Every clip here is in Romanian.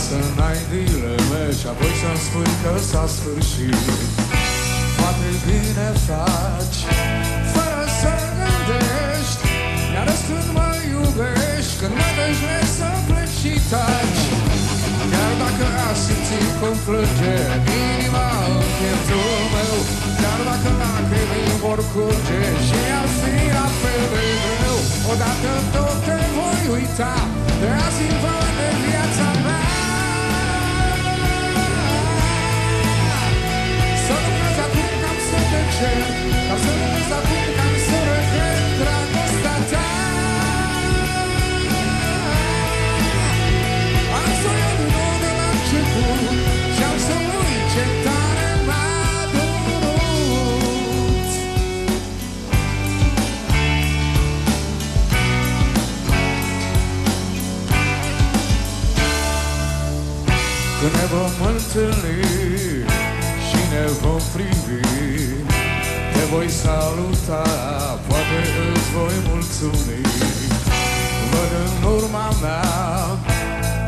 să n-ai dileme și apoi să-mi spui că s-a sfârșit. Poate bine faci fără să gândești, iarăși când mă iubești, când mă deșlești să pleci și taci. Chiar dacă aș simți cum plânge inima în pieptul meu, chiar dacă lacrimii vor curge și ar fi la fel de greu, odată tot te voi uita, de azi în văd de viața mea. Să nu crezi acum că am să te cer, dar să nu crezi acum că am să regret dragostea ta. Am să iau din nou de la început și am să uit ce tare m-a durut. Când ne vom întâlni și ne vom privi, te voi saluta, poate îți voi mulțumi. Văd în urma mea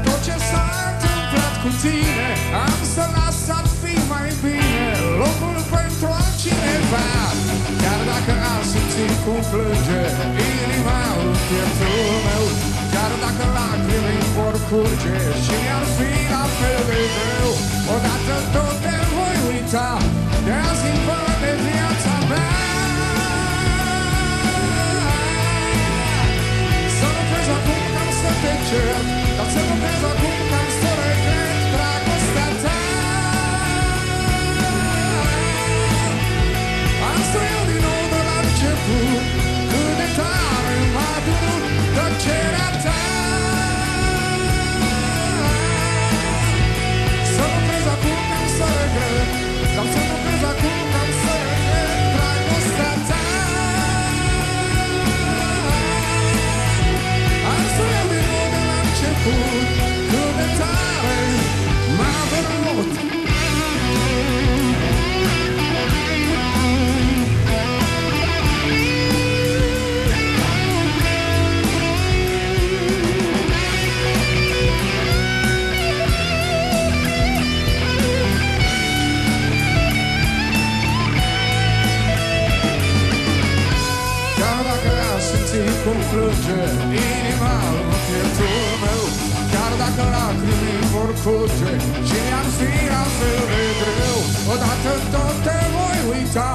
tot ce s-a întâmplat cu tine, am să las să-ți fii mai bine locul pentru altcineva. Chiar dacă am simțit cum plânge inima în pieptul meu, chiar dacă lacrimii vor curge și mi-ar fi la fel de greu, odată tot te voi uita, de azi în fără de viața mea. Să nu crezi acum că am să te cer, dar să nu crezi acum că am să regret dragostea ta. Am să iau din nou de la început, cât de tare m-a durut tăcerea ta. Să nu crezi acum că am să regret, dar să nu crezi acum că am să regret dragostea ta. Am să iau din nou de la început, cât de tare m-a durut. Cum plânge inima în pieptul meu, chiar dacă lacrimii vor curge și mi-ar fi la fel de greu, odată tot te voi uita,